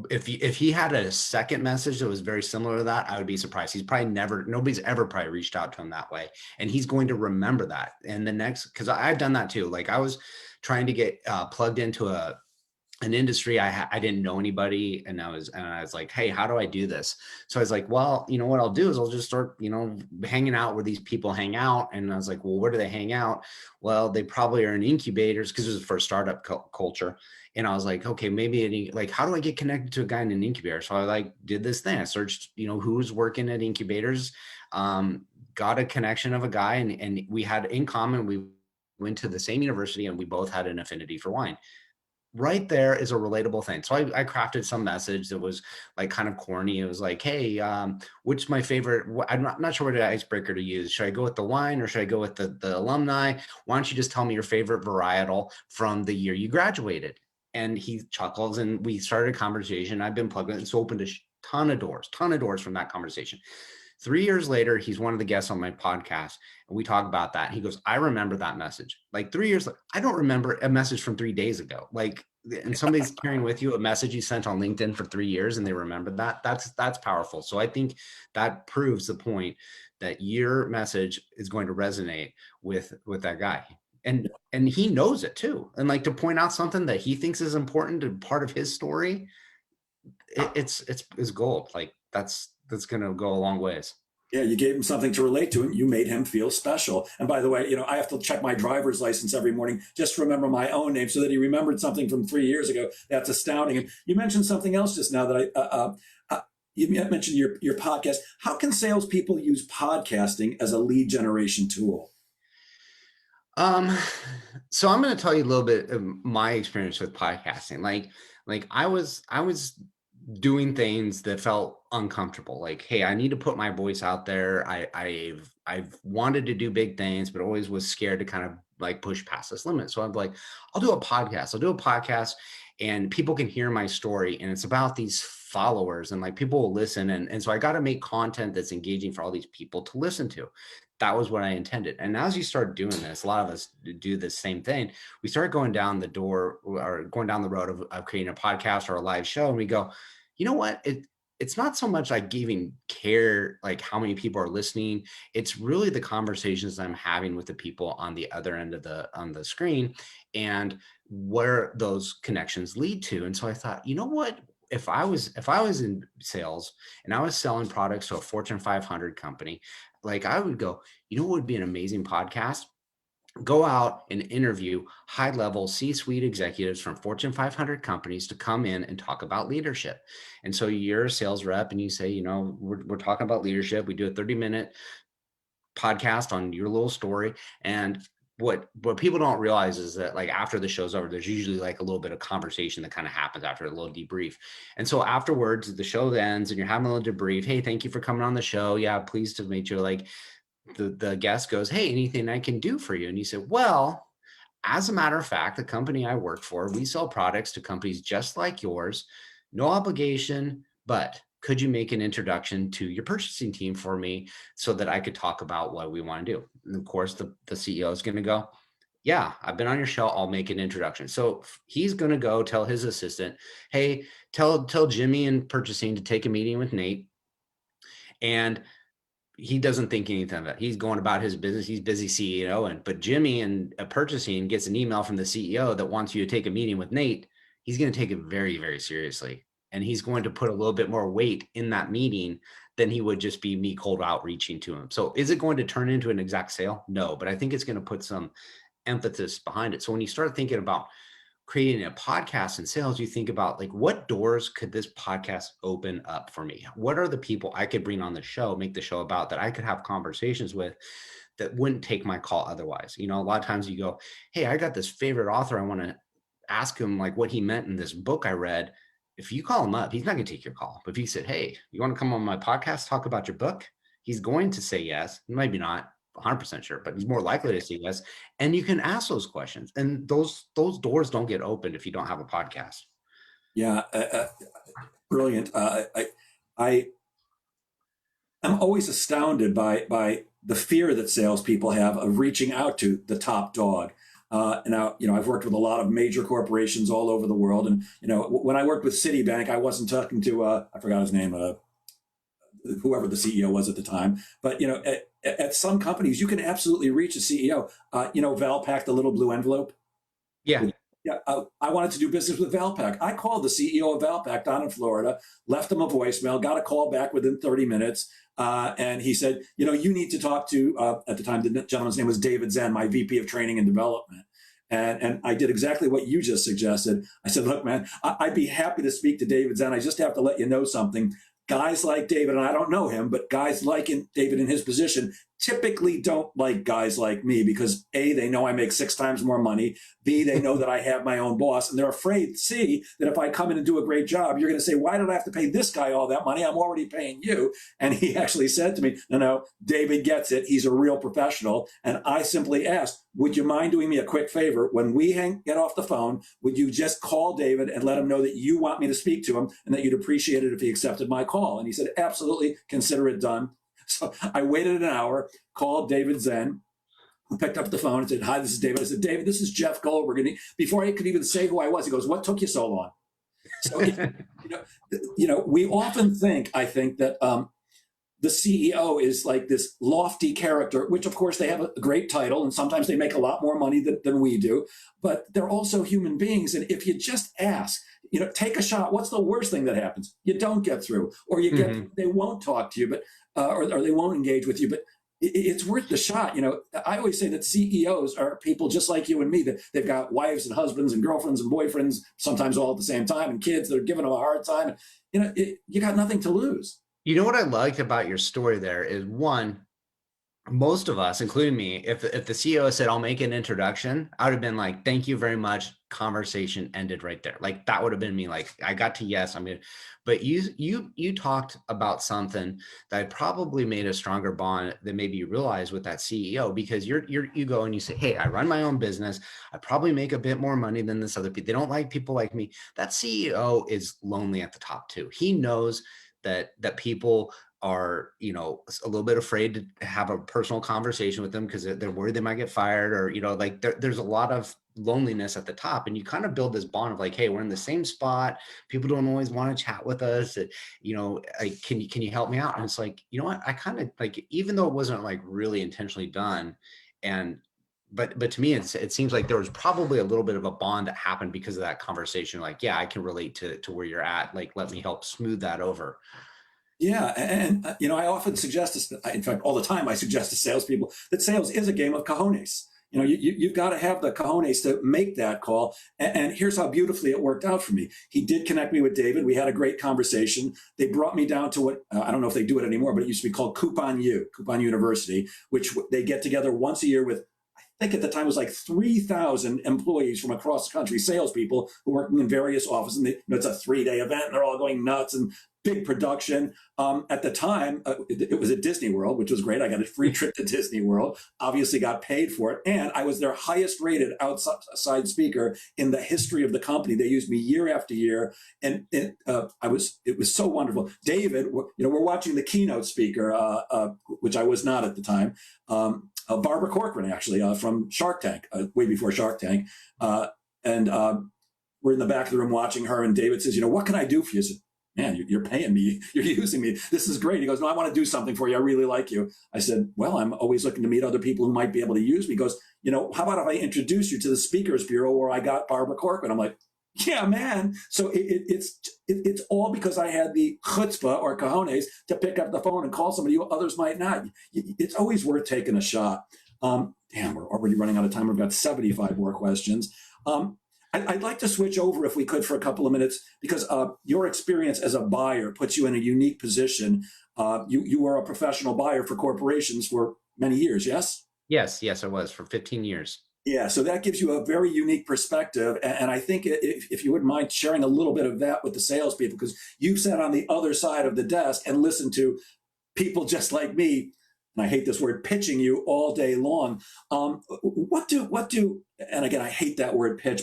B: If he had a second message that was very similar to that, I would be surprised. He's probably nobody's ever probably reached out to him that way. And he's going to remember that. And the next, because I've done that too. Like, I was trying to get plugged into an industry I didn't know anybody, and I was like, hey, how do I do this? So I was like, well, you know what I'll do is I'll just start, hanging out where these people hang out. And I was like, well, where do they hang out? Well, they probably are in incubators, because it was for startup culture. And I was like, okay, maybe like, how do I get connected to a guy in an incubator? So I like did this thing. I searched, who's working at incubators, got a connection of a guy, and we had in common, we went to the same university, and we both had an affinity for wine. Right there is a relatable thing. So I crafted some message that was like kind of corny. It was like, hey, which my favorite, I'm not sure what icebreaker to use. Should I go with the wine, or should I go with the alumni? Why don't you just tell me your favorite varietal from the year you graduated? And he chuckles, and we started a conversation. I've been plugged in. It's opened a ton of doors from that conversation. 3 years later, he's one of the guests on my podcast, and we talk about that. He goes, I remember that message. Like 3 years, I don't remember a message from 3 days ago. Like, and somebody's carrying with you a message you sent on LinkedIn for 3 years, and they remember that. That's powerful. So I think that proves the point that your message is going to resonate with that guy. And he knows it too. And like, to point out something that he thinks is important and part of his story, it's gold. Like that's going to go a long ways.
A: Yeah, you gave him something to relate to, and you made him feel special. And by the way, I have to check my driver's license every morning just to remember my own name, so that he remembered something from 3 years ago. That's astounding. And you mentioned something else just now that you mentioned your podcast. How can salespeople use podcasting as a lead generation tool?
B: So I'm going to tell you a little bit of my experience with podcasting. Like I was doing things that felt uncomfortable. Like, hey, I need to put my voice out there. I've wanted to do big things, but always was scared to kind of like push past this limit. So I'm like, I'll do a podcast and people can hear my story, and it's about these followers, and like people will listen. And so I got to make content that's engaging for all these people to listen to. That was what I intended. And as you start doing this, a lot of us do the same thing. We start going down the road of creating a podcast or a live show. And we go, you know what? It's not so much like giving care, like how many people are listening. It's really the conversations I'm having with the people on the other end of on the screen, and where those connections lead to. And so I thought, you know what? If I was in sales and I was selling products to a Fortune 500 company, like I would go, you know what would be an amazing podcast? Go out and interview high-level C-suite executives from Fortune 500 companies to come in and talk about leadership. And so you're a sales rep and you say, we're talking about leadership. We do a 30-minute podcast on your little story. And what people don't realize is that like after the show's over, there's usually like a little bit of conversation that kind of happens after a little debrief. And so afterwards, the show ends and you're having a little debrief. Hey, thank you for coming on the show. Yeah, pleased to meet you. Like the guest goes, hey, anything I can do for you? And you say, well, as a matter of fact, the company I work for, we sell products to companies just like yours, no obligation, but could you make an introduction to your purchasing team for me so that I could talk about what we want to do? And of course, the CEO is going to go, yeah, I've been on your show. I'll make an introduction. So he's going to go tell his assistant, hey, tell Jimmy in purchasing to take a meeting with Nate. And he doesn't think anything of it. He's going about his business. He's busy CEO. But Jimmy in purchasing gets an email from the CEO that wants you to take a meeting with Nate. He's going to take it very, very seriously. And he's going to put a little bit more weight in that meeting than he would just be me cold outreaching to him. So is it going to turn into an exact sale? No, but I think it's going to put some emphasis behind it. So when you start thinking about creating a podcast in sales, you think about like, what doors could this podcast open up for me? What are the people I could bring on the show, make the show about, that I could have conversations with that wouldn't take my call otherwise? A lot of times you go, hey, I got this favorite author. I want to ask him like what he meant in this book I read. If you call him up, he's not going to take your call. But if you said, hey, you want to come on my podcast, talk about your book? He's going to say yes, maybe not 100% sure, but he's more likely to say yes. And you can ask those questions. And those doors don't get opened if you don't have a podcast.
A: Yeah, brilliant. I'm always astounded by the fear that salespeople have of reaching out to the top dog. Now, I've worked with a lot of major corporations all over the world. And, when I worked with Citibank, I wasn't talking to, I forgot his name, whoever the CEO was at the time. But, at some companies, you can absolutely reach a CEO. Valpak, the little blue envelope.
B: Yeah.
A: Yeah, I wanted to do business with Valpak. I called the CEO of Valpak down in Florida, left him a voicemail, got a call back within 30 minutes. And he said, you need to talk to, at the time, the gentleman's name was David Zen, my VP of training and development. And I did exactly what you just suggested. I said, look, man, I'd be happy to speak to David Zen. I just have to let you know something. Guys like David, and I don't know him, but guys like David in his position typically don't like guys like me because A, they know I make 6 times more money. B, they know that I have my own boss, and they're afraid, C, that if I come in and do a great job, you're going to say, why did I have to pay this guy all that money? I'm already paying you. And he actually said to me, no, David gets it. He's a real professional. And I simply asked, would you mind doing me a quick favor? When we get off the phone, would you just call David and let him know that you want me to speak to him and that you'd appreciate it if he accepted my call? And he said, absolutely, consider it done. So I waited an hour, called David Zen, who picked up the phone and said, hi, this is David. I said, David, this is Jeff Goldberg. And before I could even say who I was, he goes, what took you so long? So, we often think, I think, that the CEO is like this lofty character, which of course they have a great title and sometimes they make a lot more money than we do, but they're also human beings. And if you just ask, take a shot, what's the worst thing that happens? You don't get through, or they won't talk to you, but or they won't engage with you, but it's worth the shot. I always say that CEOs are people just like you and me, that they've got wives and husbands and girlfriends and boyfriends, sometimes all at the same time, and kids that are giving them a hard time. You got nothing to lose.
B: You know what I liked about your story there is, one, most of us, including me, if the CEO said, I'll make an introduction, I would have been like, thank you very much. Conversation ended right there. Like that would have been me. Like I got to yes, but you talked about something that probably made a stronger bond than maybe you realize with that CEO, because you go and you say, hey, I run my own business. I probably make a bit more money than this other people. They don't like people like me. That CEO is lonely at the top too. He knows that people are, a little bit afraid to have a personal conversation with them because they're worried they might get fired, or, like there's a lot of loneliness at the top, and you kind of build this bond of like, hey, we're in the same spot. People don't always want to chat with us. Like, can you help me out? And it's like, you know what? I kind of like, even though it wasn't like really intentionally done, but to me, it seems like there was probably a little bit of a bond that happened because of that conversation. Like, yeah, I can relate to where you're at. Like, let me help smooth that over.
A: Yeah, and I often suggest this. In fact, all the time, I suggest to salespeople that sales is a game of cojones. You've got to have the cojones to make that call. And here's how beautifully it worked out for me. He did connect me with David. We had a great conversation. They brought me down to what I don't know if they do it anymore, but it used to be called Coupon University, which they get together once a year with. I think at the time it was like 3,000 employees from across the country, salespeople who are working in various offices. And it's a 3-day event, and they're all going nuts and big production. At the time, it was at Disney World, which was great. I got a free trip to Disney World, obviously got paid for it. And I was their highest rated outside speaker in the history of the company. They used me year after year. And it was so wonderful. David, we're watching the keynote speaker, which I was not at the time. Barbara Corcoran, actually, from Shark Tank, way before Shark Tank. And we're in the back of the room watching her, and David says, what can I do for you? I said, man, you're paying me. You're using me. This is great. He goes, no, I want to do something for you. I really like you. I said, well, I'm always looking to meet other people who might be able to use me. He goes, how about if I introduce you to the Speakers Bureau where I got Barbara Corcoran? I'm like, yeah, man. So it's all because I had the chutzpah or cojones to pick up the phone and call somebody who others might not. It's always worth taking a shot. Damn, we're already running out of time. We've got 75 more questions. I'd like to switch over, if we could, for a couple of minutes, because your experience as a buyer puts you in a unique position. You were a professional buyer for corporations for many years, yes?
B: Yes, I was for 15 years.
A: Yeah, so that gives you a very unique perspective. And I think if you wouldn't mind sharing a little bit of that with the salespeople, because you've sat on the other side of the desk and listened to people just like me, and I hate this word, pitching you all day long. What do, and again, I hate that word pitch.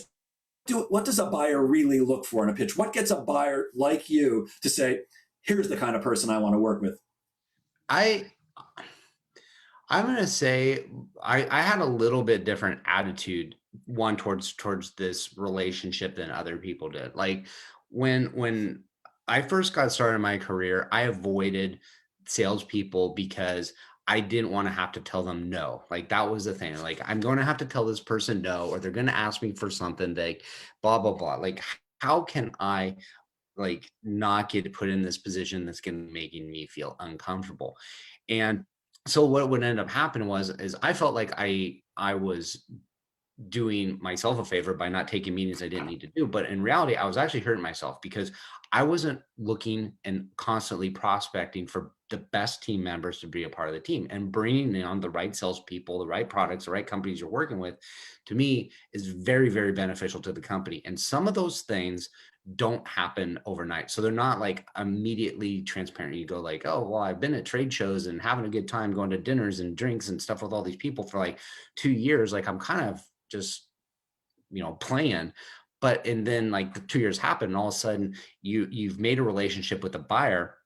A: What does a buyer really look for in a pitch? What gets a buyer like you to say, here's the kind of person I want to work with?
B: I'm going to say I had a little bit different attitude, one towards this relationship than other people did. Like when I first got started in my career, I avoided salespeople because I didn't want to have to tell them no. Like that was the thing. Like I'm going to have to tell this person no, or they're going to ask me for something. Like blah blah blah. Like how can I like not get put in this position that's going to making me feel uncomfortable? And so what would end up happening was is I felt like I was doing myself a favor by not taking meetings I didn't need to do. But in reality, I was actually hurting myself because I wasn't looking and constantly prospecting for the best team members to be a part of the team, and bringing on the right salespeople, the right products, the right companies you're working with, to me is very, very beneficial to the company. And some of those things don't happen overnight. So they're not like immediately transparent. You go like, oh, well, I've been at trade shows and having a good time going to dinners and drinks and stuff with all these people for like 2 years. Like I'm kind of just playing. But and then like the 2 years happen, and all of a sudden you've made a relationship with a buyer,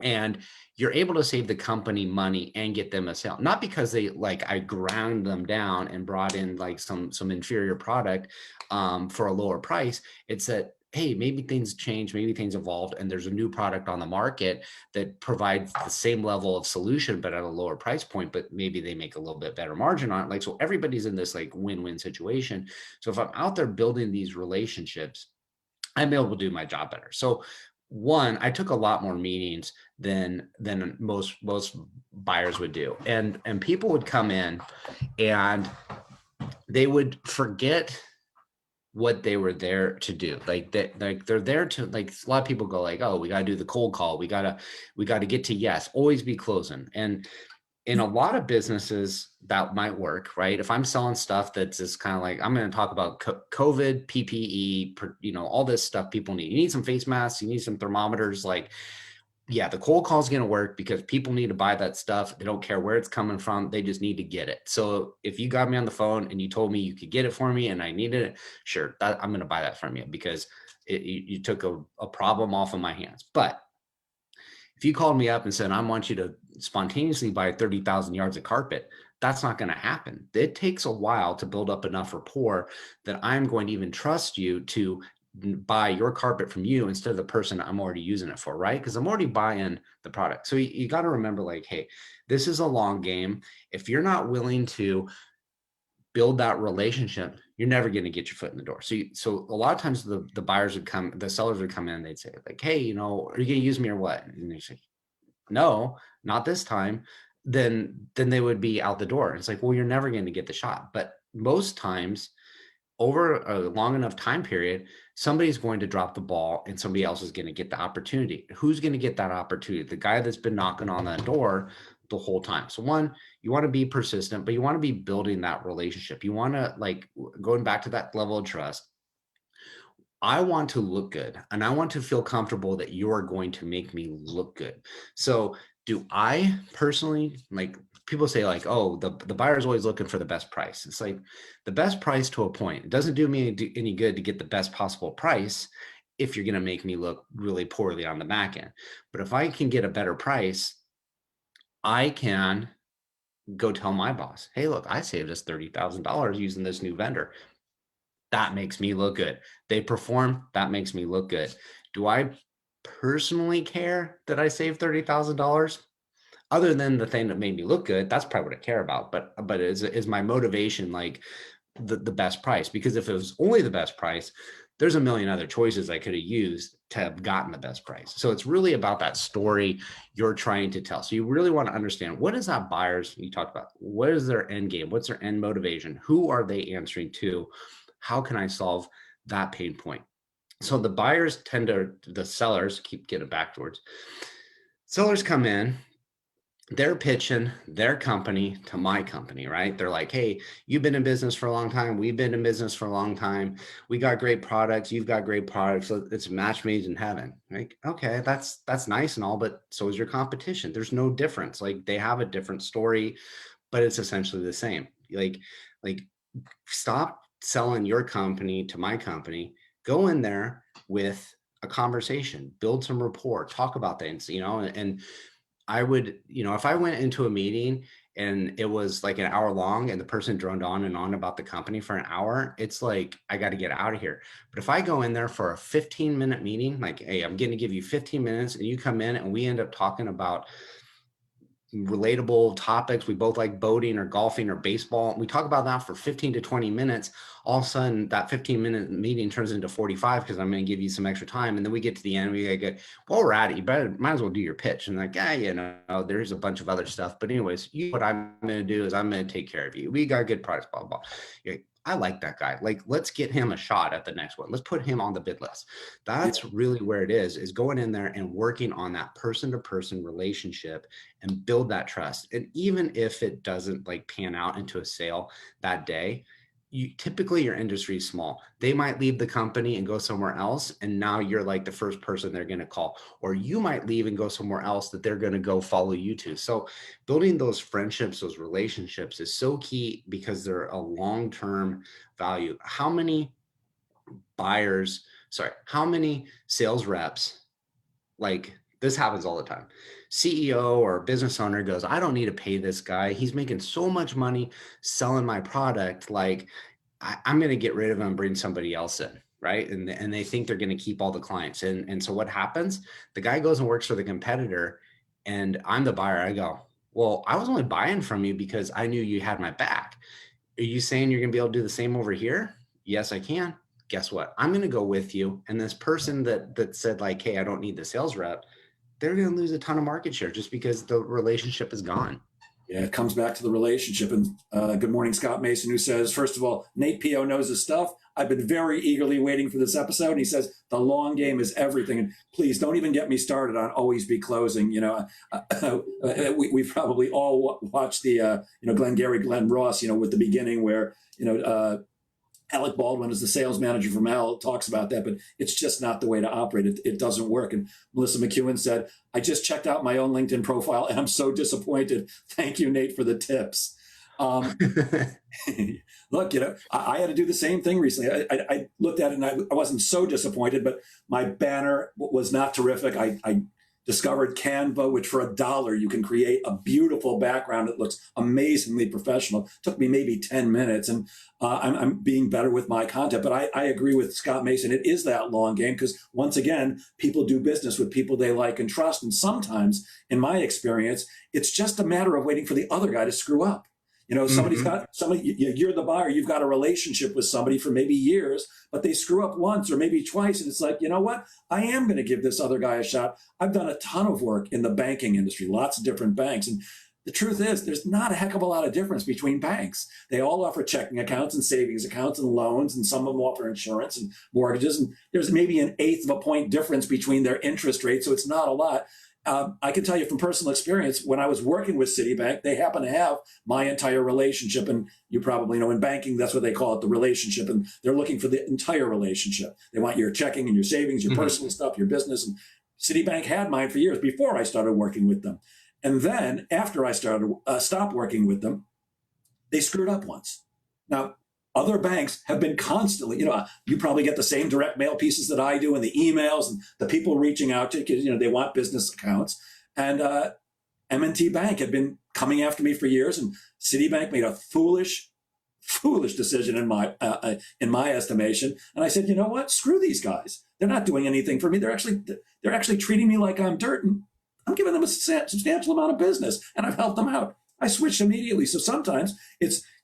B: and you're able to save the company money and get them a sale, not because they like I ground them down and brought in like some inferior product for a lower price. It's that, hey, maybe things change, maybe things evolved, and there's a new product on the market that provides the same level of solution but at a lower price point, but maybe they make a little bit better margin on it. Like, so everybody's in this like win-win situation. So if I'm out there building these relationships, I'm able to do my job better. So one, I took a lot more meetings than most buyers would do. And people would come in and they would forget what they were there to do. Like they're there to, like, a lot of people go like, oh, we got to do the cold call. We got to get to yes, always be closing. And in a lot of businesses that might work, right? If I'm selling stuff that's just kind of like, I'm going to talk about COVID, PPE, all this stuff people need. You need some face masks, you need some thermometers. Like, yeah, the cold call is going to work because people need to buy that stuff. They don't care where it's coming from. They just need to get it. So if you got me on the phone and you told me you could get it for me and I needed it, sure, I'm going to buy that from you because you took a problem off of my hands. But if you called me up and said, I want you to spontaneously buy 30,000 yards of carpet, that's not going to happen. It takes a while to build up enough rapport that I'm going to even trust you to buy your carpet from you instead of the person I'm already using it for, right? Because I'm already buying the product. So you got to remember, like, hey, this is a long game. If you're not willing to build that relationship, you're never going to get your foot in the door. So a lot of times the buyers would come, the sellers would come in, and they'd say like, hey, are you going to use me or what? And they say, no, not this time. Then they would be out the door. It's like, well, you're never going to get the shot. But most times over a long enough time period, somebody's going to drop the ball and somebody else is going to get the opportunity. Who's going to get that opportunity? The guy that's been knocking on that door the whole time. So one, you want to be persistent, but you want to be building that relationship. You want to, like, going back to that level of trust. I want to look good and I want to feel comfortable that you are going to make me look good. So do I personally, like, people say like, oh, the buyer is always looking for the best price. It's like the best price to a point. It doesn't do me any good to get the best possible price if you're going to make me look really poorly on the back end. But if I can get a better price, I can go tell my boss, hey, look, I saved us $30,000 using this new vendor. That makes me look good. They perform, that makes me look good. Do I personally care that I saved $30,000? Other than the thing that made me look good, that's probably what I care about. But is my motivation like the best price? Because if it was only the best price, there's a million other choices I could have used to have gotten the best price. So it's really about that story you're trying to tell. So you really want to understand, what is that buyers you talked about? What is their end game? What's their end motivation? Who are they answering to? How can I solve that pain point? So the buyers tend to, the sellers, keep getting back towards, sellers come in, they're pitching their company to my company, right? They're like, hey, you've been in business for a long time. We've been in business for a long time. We got great products. You've got great products. So it's a match made in heaven. Like, okay, that's nice and all, but so is your competition. There's no difference. Like, they have a different story, but it's essentially the same. Like stop selling your company to my company. Go in there with a conversation, build some rapport, talk about things, and I would, if I went into a meeting and it was like an hour long and the person droned on and on about the company for an hour, it's like, I got to get out of here. But if I go in there for a 15-minute meeting, like, hey, I'm going to give you 15 minutes and you come in and we end up talking about relatable topics. We both like boating or golfing or baseball. We talk about that for 15 to 20 minutes. All of a sudden that 15-minute meeting turns into 45 because I'm going to give you some extra time. And then we get to the end, we get, well, we're at it. You might as well do your pitch. And like, there's a bunch of other stuff. But anyways, what I'm going to do is I'm going to take care of you. We got good products, blah, blah, blah. You're like, I like that guy. Like, let's get him a shot at the next one. Let's put him on the bid list. That's really where it is going in there and working on that person-to-person relationship and build that trust. And even if it doesn't like pan out into a sale that day, typically your industry is small. They might leave the company and go somewhere else. And now you're like the first person they're going to call, or you might leave and go somewhere else that they're going to go follow you to. So building those friendships, those relationships is so key because they're a long-term value. How many sales reps, like this happens all the time. CEO or business owner goes, I don't need to pay this guy. He's making so much money selling my product. Like I'm going to get rid of him and bring somebody else in. Right. And they think they're going to keep all the clients. And so what happens? The guy goes and works for the competitor and I'm the buyer. I go, well, I was only buying from you because I knew you had my back. Are you saying you're going to be able to do the same over here? Yes, I can. Guess what? I'm going to go with you. And this person that said like, hey, I don't need the sales rep, they're going to lose a ton of market share just because the relationship is gone.
A: Yeah, it comes back to the relationship. And good morning, Scott Mason, who says, first of all, Nate Pio knows his stuff. I've been very eagerly waiting for this episode. And he says, the long game is everything. And please don't even get me started on always be closing. We probably all watched the, Glenn Ross, with the beginning where, Alec Baldwin is the sales manager from Al talks about that, but it's just not the way to operate. It doesn't work. And Melissa McEwen said, I just checked out my own LinkedIn profile and I'm so disappointed. Thank you, Nate, for the tips. Look, I had to do the same thing recently. I looked at it and I wasn't so disappointed, but my banner was not terrific. I discovered Canva, which for $1, you can create a beautiful background that looks amazingly professional. It took me maybe 10 minutes and I'm being better with my content. But I agree with Scott Mason. It is that long game because once again, people do business with people they like and trust. And sometimes in my experience, it's just a matter of waiting for the other guy to screw up. Somebody's got somebody, you're the buyer, you've got a relationship with somebody for maybe years, but they screw up once or maybe twice. And it's like, you know what? I am going to give this other guy a shot. I've done a ton of work in the banking industry, lots of different banks. And the truth is there's not a heck of a lot of difference between banks. They all offer checking accounts and savings accounts and loans, and some of them offer insurance and mortgages. And there's maybe an eighth of a point difference between their interest rates. So it's not a lot. I can tell you from personal experience, when I was working with Citibank, they happen to have my entire relationship. And you probably know in banking, that's what they call it, the relationship. And they're looking for the entire relationship. They want your checking and your savings, your personal stuff, your business. And Citibank had mine for years before I started working with them. And then after I stopped working with them, they screwed up once. Now, other banks have been constantly, you probably get the same direct mail pieces that I do and the emails and the people reaching out to you because, they want business accounts. And M&T Bank had been coming after me for years, and Citibank made a foolish decision in my estimation. And I said, you know what? Screw these guys. They're not doing anything for me. They're actually treating me like I'm dirt, and I'm giving them a substantial amount of business, and I've helped them out. I switched immediately. So sometimes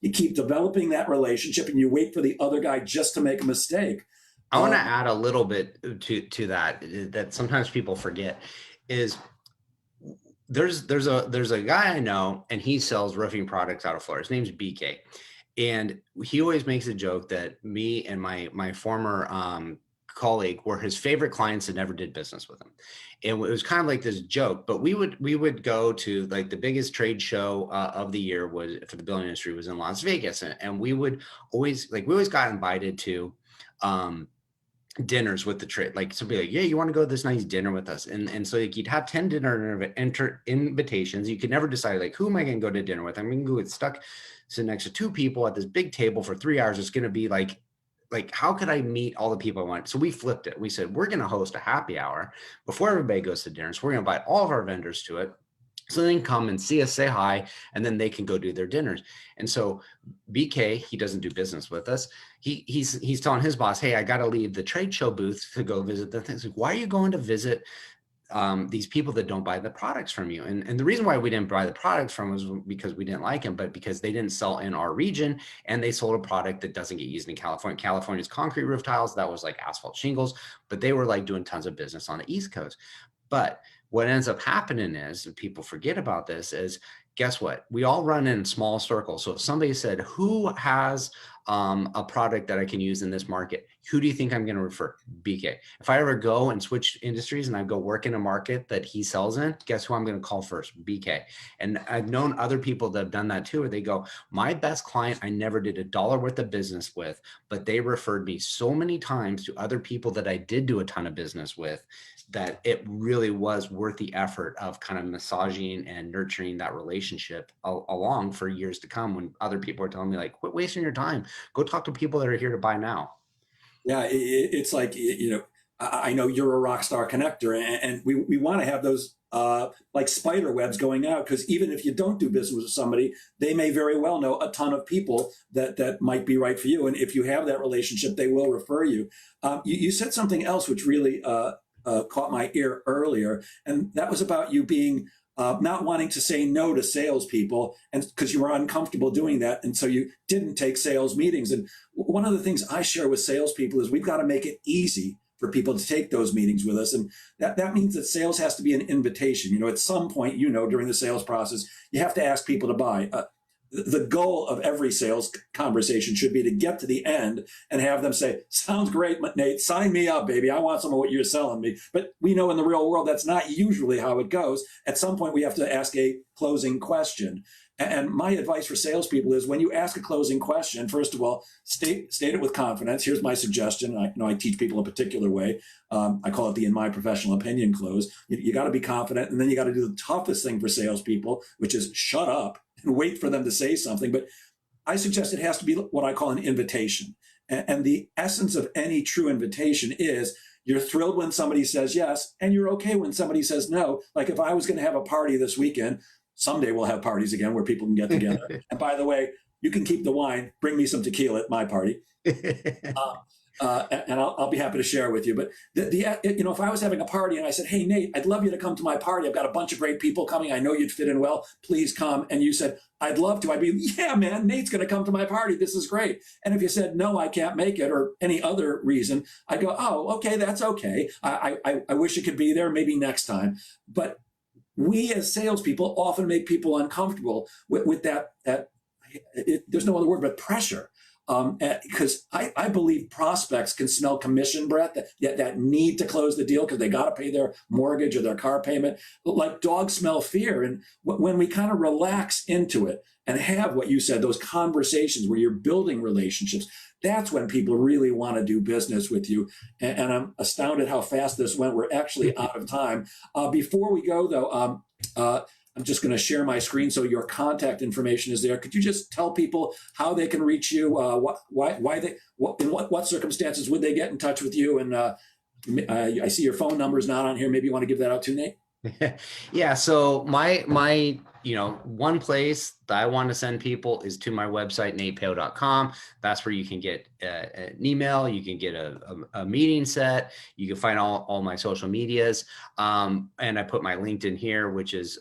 A: you keep developing that relationship and you wait for the other guy just to make a mistake.
B: I want to add a little bit to that sometimes people forget is there's a guy I know and he sells roofing products out of Florida. His name's BK. And he always makes a joke that me and my former colleague were his favorite clients and never did business with him. And it was kind of like this joke, but we would go to like the biggest trade show of the year was for the building industry was in Las Vegas. And we always got invited to dinners with the trade, like somebody like, yeah, you want to go to this nice dinner with us. And so like, you'd have 10 dinner invitations. You could never decide like, who am I going to go to dinner with? I'm going to get stuck sitting next to two people at this big table for 3 hours. It's going to be like, how could I meet all the people I want? So we flipped it. We said, we're going to host a happy hour before everybody goes to dinner. So we're going to invite all of our vendors to it. So they can come and see us, say hi, and then they can go do their dinners. And so BK, he doesn't do business with us. He's telling his boss, hey, I got to leave the trade show booth to go visit the things. Like, why are you going to visit these people that don't buy the products from you. And the reason why we didn't buy the products from was because we didn't like them, but because they didn't sell in our region and they sold a product that doesn't get used in California. California's concrete roof tiles, that was like asphalt shingles, but they were like doing tons of business on the East Coast. But what ends up happening is, and people forget about this, is guess what? We all run in small circles. So if somebody said, who has a product that I can use in this market, who do you think I'm going to refer? BK. If I ever go and switch industries and I go work in a market that he sells in, guess who I'm going to call first? BK. And I've known other people that have done that too, where they go, my best client, I never did $1 worth of business with, but they referred me so many times to other people that I did do a ton of business with, that it really was worth the effort of kind of massaging and nurturing that relationship along for years to come, when other people are telling me like, quit wasting your time. Go talk to people that are here to buy now.
A: Yeah, it's like, I know you're a rock star connector, and we want to have those like spider webs going out, because even if you don't do business with somebody, they may very well know a ton of people that might be right for you. And if you have that relationship, they will refer you. You said something else which really caught my ear earlier, and that was about you being not wanting to say no to salespeople, and because you were uncomfortable doing that, and so you didn't take sales meetings. And one of the things I share with salespeople is we've got to make it easy for people to take those meetings with us, and that means that sales has to be an invitation. At some point, during the sales process, you have to ask people to buy. The goal of every sales conversation should be to get to the end and have them say, sounds great, Nate, sign me up, baby. I want some of what you're selling me. But we know in the real world, that's not usually how it goes. At some point, we have to ask a closing question. And my advice for salespeople is, when you ask a closing question, first of all, state it with confidence. Here's my suggestion. I teach people a particular way. I call it the "in my professional opinion" close. You got to be confident, and then you got to do the toughest thing for salespeople, which is shut up and wait for them to say something. But I suggest it has to be what I call an invitation. And the essence of any true invitation is, you're thrilled when somebody says yes, and you're okay when somebody says no. Like if I was going to have a party this weekend, someday we'll have parties again where people can get together. And by the way, you can keep the wine. Bring me some tequila at my party. And I'll be happy to share with you. But if I was having a party and I said, hey, Nate, I'd love you to come to my party. I've got a bunch of great people coming. I know you'd fit in well. Please come. And you said, I'd love to. I'd be, yeah, man, Nate's going to come to my party. This is great. And if you said, no, I can't make it, or any other reason, I'd go, oh, okay, that's okay. I wish you could be there. Maybe next time. But we as salespeople often make people uncomfortable with that. There's no other word but pressure. Because I believe prospects can smell commission breath, that need to close the deal because they got to pay their mortgage or their car payment. Like dogs smell fear. And when we kind of relax into it and have what you said, those conversations where you're building relationships, that's when people really want to do business with you. And I'm astounded how fast this went. We're actually out of time. Before we go, though, I'm just going to share my screen so your contact information is there. Could you just tell people how they can reach you? In what circumstances would they get in touch with you? And I see your phone number is not on here. Maybe you want to give that out too, Nate?
B: Yeah. So my one place that I want to send people is to my website, natepale.com. That's where you can get an email. You can get a meeting set. You can find all my social medias. And I put my LinkedIn here, which is,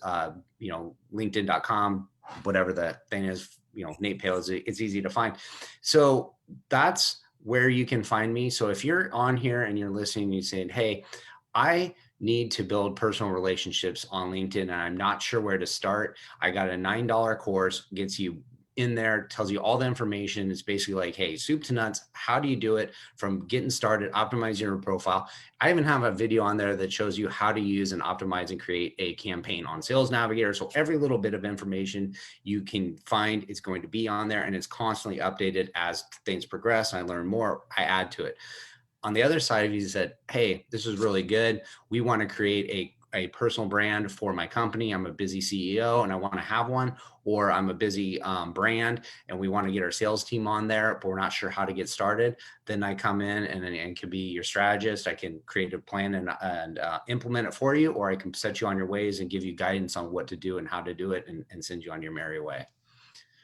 B: linkedin.com, whatever the thing is, Nate Pale it's easy to find. So that's where you can find me. So if you're on here and you're listening, you're saying, hey, I need to build personal relationships on LinkedIn and I'm not sure where to start. I got a $9 course, gets you in there, tells you all the information. It's basically like, hey, soup to nuts. How do you do it from getting started, optimize your profile? I even have a video on there that shows you how to use and optimize and create a campaign on Sales Navigator. So every little bit of information you can find is going to be on there, and it's constantly updated as things progress. I learn more, I add to it. On the other side, if you said, hey, this is really good, we want to create a personal brand for my company. I'm a busy CEO and I want to have one, or I'm a busy brand and we want to get our sales team on there, but we're not sure how to get started. Then I come in and can be your strategist. I can create a plan and implement it for you, or I can set you on your ways and give you guidance on what to do and how to do it and send you on your merry way.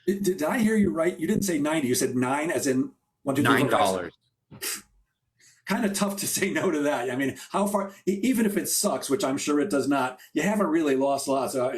A: Did I hear you right? You didn't say 90. You said 9 as in 1, 2, 3,
B: $9.
A: kind of tough to say no to that. I mean, how far, even if it sucks, which I'm sure it does not, you haven't really lost a lot. So,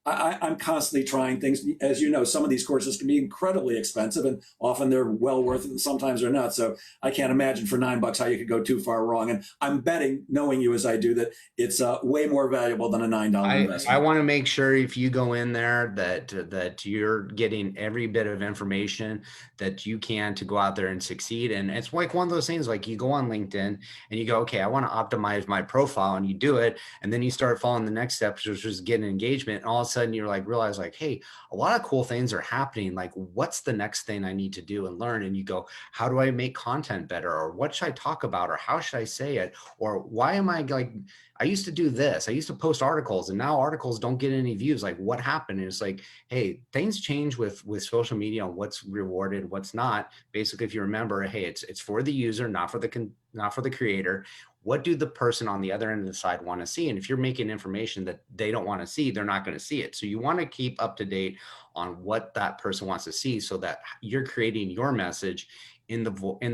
A: I'm constantly trying things. As you know, some of these courses can be incredibly expensive, and often they're well worth it, and sometimes they're not. So I can't imagine for $9 how you could go too far wrong. And I'm betting, knowing you as I do, that it's way more valuable than a $9 investment.
B: I want to make sure if you go in there that you're getting every bit of information that you can to go out there and succeed. And it's like one of those things, like you go on LinkedIn and you go, okay, I want to optimize my profile, and you do it. And then you start following the next steps, which is getting engagement. And all of a sudden you're like, realize like, hey, a lot of cool things are happening. Like, what's the next thing I need to do and learn? And you go, how do I make content better? Or what should I talk about? Or how should I say it? Or why am I like, I used to do this. I used to post articles, and now articles don't get any views. Like, what happened? And it's like, hey, things change with social media on what's rewarded, what's not. Basically, if you remember, hey, it's for the user, not for the creator. What do the person on the other end of the side want to see? And if you're making information that they don't want to see, they're not going to see it. So you want to keep up to date on what that person wants to see, so that you're creating your message in the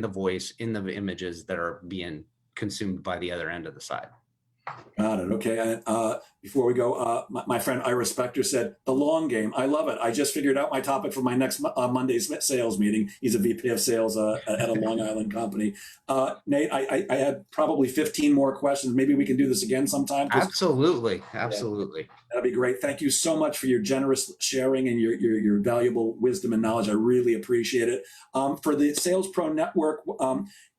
B: voice, in the images that are being consumed by the other end of the side.
A: Got it. Okay. Before we go, my friend Ira Spector said, the long game. I love it. I just figured out my topic for my next Monday's sales meeting. He's a VP of sales at a Long Island company. Nate, I had probably 15 more questions. Maybe we can do this again sometime.
B: Absolutely.
A: Yeah, that'd be great. Thank you so much for your generous sharing and your valuable wisdom and knowledge. I really appreciate it. For the Sales Pro Network,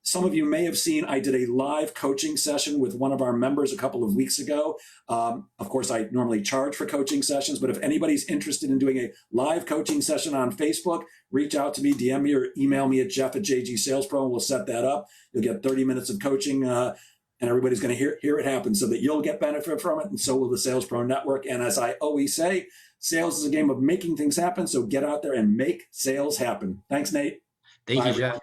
A: some of you may have seen I did a live coaching session with one of our members a couple of weeks ago. Of course, I normally charge for coaching sessions, but if anybody's interested in doing a live coaching session on Facebook, reach out to me, DM me, or email me at jeff@jgsalespro, and we'll set that up. You'll get 30 minutes of coaching, and everybody's going to hear it happen, so that you'll get benefit from it, and so will the Sales Pro Network. And as I always say, sales is a game of making things happen, so get out there and make sales happen. Thanks, Nate.
B: Thank you, Jeff.